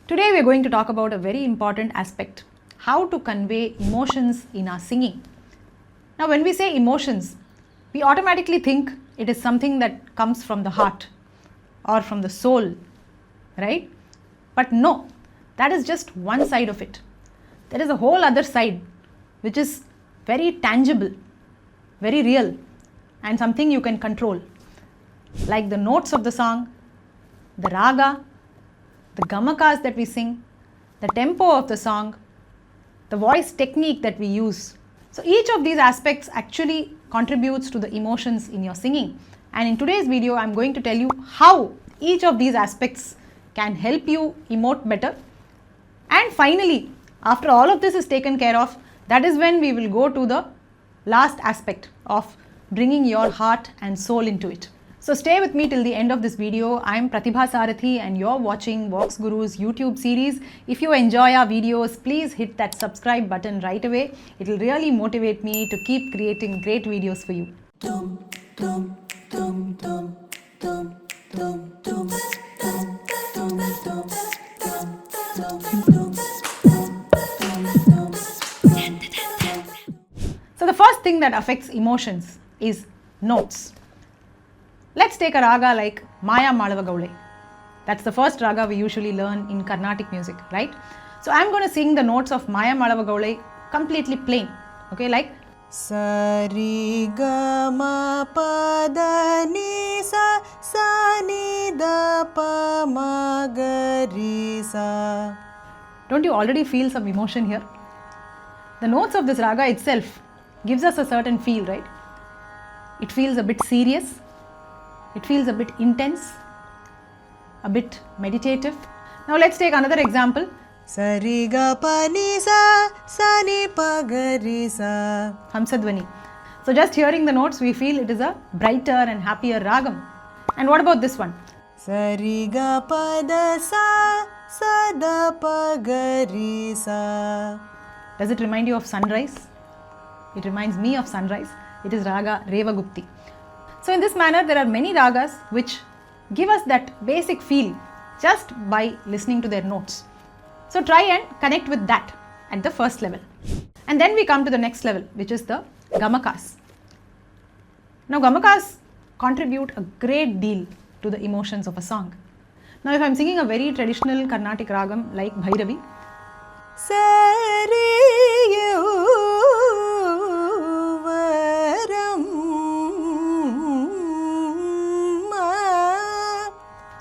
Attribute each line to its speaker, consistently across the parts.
Speaker 1: Today we are going to talk about a very important aspect, how to convey emotions in our singing. Now when we say emotions, we automatically think it is something that comes from the heart or from the soul, right? But no, that is just one side of it. There is a whole other side which is very tangible, very real, and something you can control. Like the notes of the song, the raga, the gamakas that we sing, the tempo of the song, the voice technique that we use. So each of these aspects actually contributes to the emotions in your singing. And in today's video, I'm going to tell you how each of these aspects can help you emote better. And finally, after all of this is taken care of, that is when we will go to the last aspect of bringing your heart and soul into it. So stay with me till the end of this video. I'm Pratibha Sarathy and you're watching VoxGuru's YouTube series. If you enjoy our videos, please hit that subscribe button right away. It will really motivate me to keep creating great videos for you. So the first thing that affects emotions is notes. Let's take a raga like Maya Malava Gaule. That's the first raga we usually learn in Carnatic music, right? So I'm going to sing the notes of Maya Malava Gaule completely plain, okay, like
Speaker 2: Sari Gama Pada Ni Sa Sa Ni Da Pa Ma Ga Ri Sa.
Speaker 1: Don't you already feel some emotion here? The notes of this raga itself gives us a certain feel, right? It feels a bit serious. It feels a bit intense, a bit meditative. Now let's take another example.
Speaker 2: Sari Ga Pa Ni Sa Sa Ni Pa Ga Ri Sa.
Speaker 1: Hamsadvani. So just hearing the notes, we feel it is a brighter and happier ragam. And what about this one?
Speaker 2: Sari Ga Pa Da Sa Sa Da Pa Ga Ri Sa.
Speaker 1: Does it remind you of sunrise? It reminds me of sunrise. It is raga Revagupti. So in this manner, there are many ragas which give us that basic feel just by listening to their notes. So try and connect with that at the first level. And then we come to the next level, which is the Gamakas. Now Gamakas contribute a great deal to the emotions of a song. Now if I'm singing a very traditional Carnatic ragam like Bhairavi,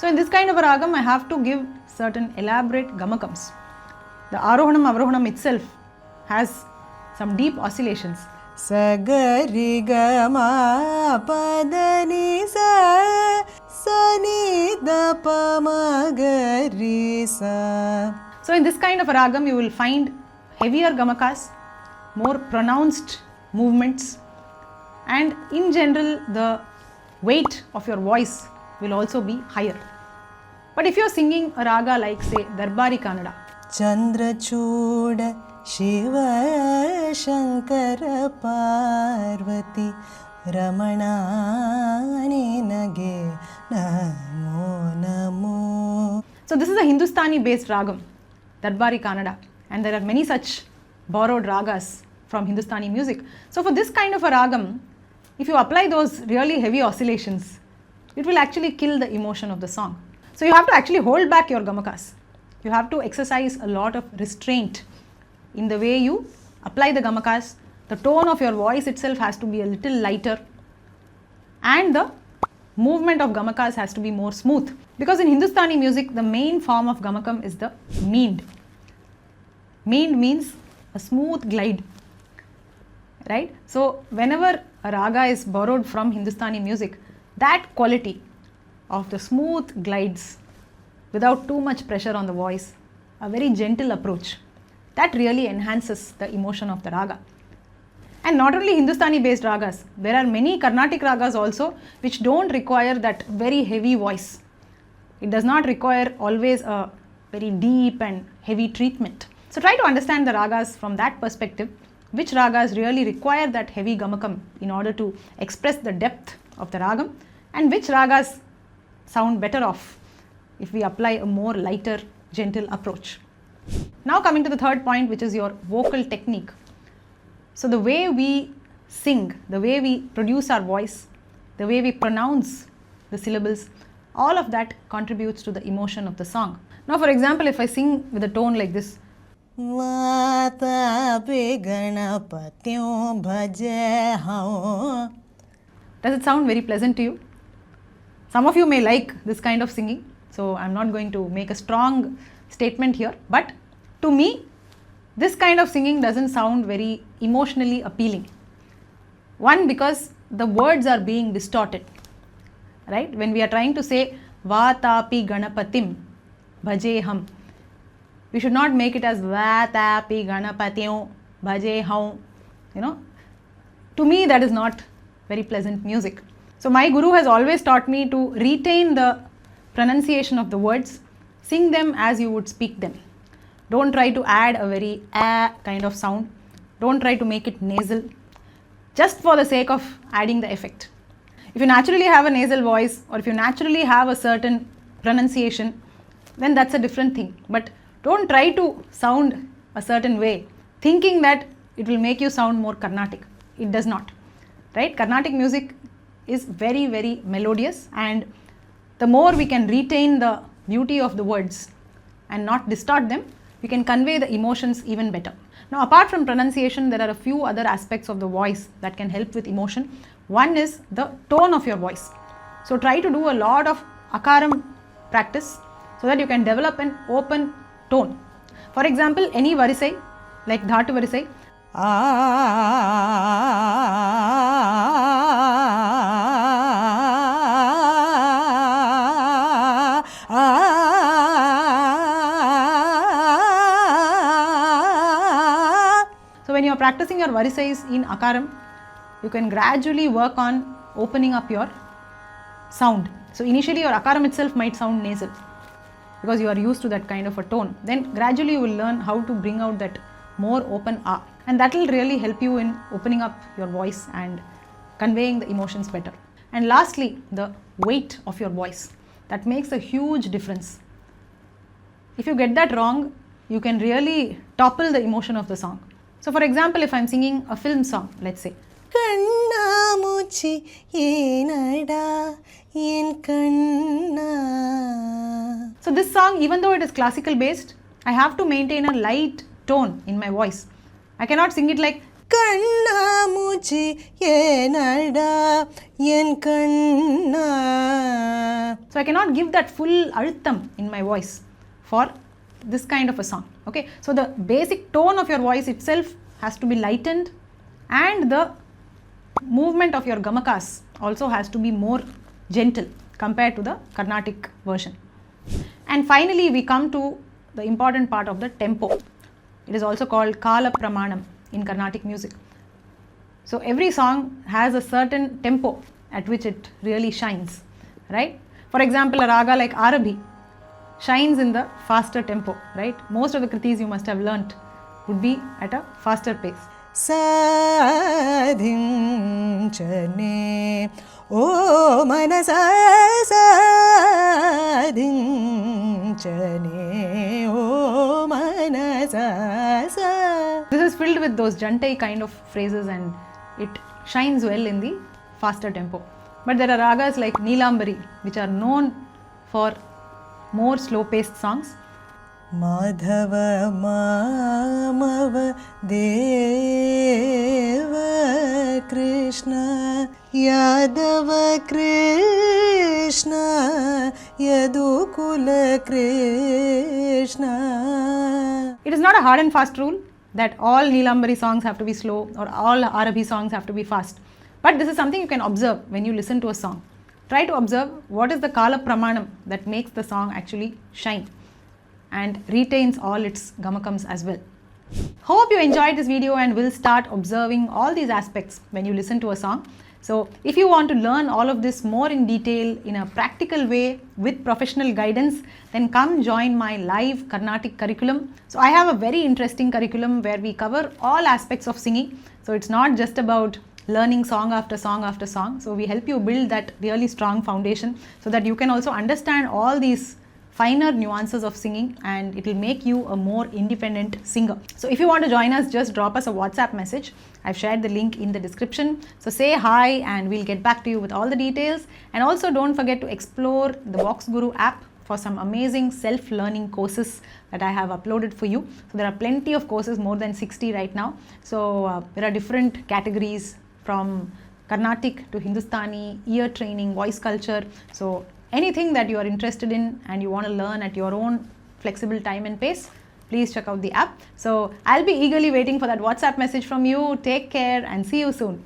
Speaker 1: so in this kind of a ragam, I have to give certain elaborate gamakams. The arohanam, avarohanam itself has some deep oscillations.
Speaker 2: Sagari Gama Pada Ni Sa Sa Ni Da Pa Ma Ga Ri Sa.
Speaker 1: So in this kind of a ragam, you will find heavier gamakas, more pronounced movements, and in general, the weight of your voice will also be higher. But if you are singing a raga like say Darbari Kannada,
Speaker 2: Chandra Choda Shiva Shankara Parvati Ramanani Nage Namo Namo.
Speaker 1: so this is a Hindustani based ragam, Darbari Kannada, and there are many such borrowed ragas from Hindustani music. So for this kind of a ragam, if you apply those really heavy oscillations, it will actually kill the emotion of the song. So you have to actually hold back your gamakas. You have to exercise a lot of restraint in the way you apply the gamakas. The tone of your voice itself has to be a little lighter, and the movement of gamakas has to be more smooth. Because in Hindustani music, the main form of gamakam is the meend. Meend means a smooth glide, right? So whenever a raga is borrowed from Hindustani music, that quality of the smooth glides without too much pressure on the voice, a very gentle approach, that really enhances the emotion of the raga. And not only Hindustani based ragas, there are many Carnatic ragas also which don't require that very heavy voice. It does not require always a very deep and heavy treatment. So try to understand the ragas from that perspective, which ragas really require that heavy gamakam in order to express the depth of the ragam, and which ragas sound better off if we apply a more lighter gentle approach. Now coming to the third point, which is your vocal technique. So the way we sing, the way we produce our voice, the way we pronounce the syllables, all of that contributes to the emotion of the song. Now for example, if I sing with a tone like this,
Speaker 2: Vatapi Ganapatyo Bhajeho.
Speaker 1: Does it sound very pleasant to you? Some of you may like this kind of singing, so I'm not going to make a strong statement here, but to me, this kind of singing doesn't sound very emotionally appealing. One, because the words are being distorted, right? When we are trying to say Vatapi Ganapatim Bhajeham, we should not make it as Vatapi Ganapatyo Bhajeham. To me that is not very pleasant music. So my guru has always taught me to retain the pronunciation of the words, sing them as you would speak them. Don't try to add a very kind of sound. Don't try to make it nasal, just for the sake of adding the effect. If you naturally have a nasal voice, or if you naturally have a certain pronunciation, then that's a different thing. But don't try to sound a certain way, thinking that it will make you sound more Carnatic. It does not, right? Carnatic music is very, very melodious, and the more we can retain the beauty of the words and not distort them, we can convey the emotions even better. Now apart from pronunciation, there are a few other aspects of the voice that can help with emotion. One is the tone of your voice. So try to do a lot of akaram practice so that you can develop an open tone. For example, any varisai, like dhatu varisai, so when you are practicing your varisais in akaram, you can gradually work on opening up your sound. So initially your akaram itself might sound nasal because you are used to that kind of a tone. Then gradually you will learn how to bring out that more open ah, and that will really help you in opening up your voice and conveying the emotions better. And lastly, the weight of your voice. That makes a huge difference. If you get that wrong, you can really topple the emotion of the song. So for example, if I'm singing a film song, let's say,
Speaker 2: Kannamuchi yenada yen kanna.
Speaker 1: So this song, even though it is classical based, I have to maintain a light tone in my voice. I cannot sing it like
Speaker 2: Kannamuchi yenada yen kanna.
Speaker 1: So I cannot give that full aritham in my voice for this kind of a song. Okay, so the basic tone of your voice itself has to be lightened, and the movement of your Gamakas also has to be more gentle compared to the Carnatic version. And finally, we come to the important part of the tempo. It is also called Kala Pramanam in Carnatic music. So every song has a certain tempo at which it really shines, right? For example, a raga like Arabhi shines in the faster tempo, right? Most of the kritis you must have learnt would be at a faster pace.
Speaker 2: Sadhinchane O manasa sadhinchane O manasa.
Speaker 1: This is filled with those jantai kind of phrases and it shines well in the faster tempo. But there are ragas like Neelambari which are known for more slow paced songs.
Speaker 2: Madhava Mamava Deva Krishna Yadava Krishna Yadukula Krishna.
Speaker 1: It is not a hard and fast rule that all Neelambari songs have to be slow or all Arabhi songs have to be fast. But this is something you can observe when you listen to a song. Try to observe what is the Kala Pramanam that makes the song actually shine and retains all its gamakams as well. Hope you enjoyed this video and will start observing all these aspects when you listen to a song. So if you want to learn all of this more in detail in a practical way with professional guidance, then come join my live Carnatic curriculum. So I have a very interesting curriculum where we cover all aspects of singing. So it's not just about learning song after song after song. So we help you build that really strong foundation so that you can also understand all these finer nuances of singing, and it will make you a more independent singer. So if you want to join us, just drop us a WhatsApp message. I've shared the link in the description. So say hi and we'll get back to you with all the details. And also don't forget to explore the VoxGuru app for some amazing self-learning courses that I have uploaded for you. So there are plenty of courses, more than 60 right now. So there are different categories from Carnatic to Hindustani, ear training, voice culture. So anything that you are interested in and you want to learn at your own flexible time and pace, please check out the app. So I'll be eagerly waiting for that WhatsApp message from you. Take care and see you soon.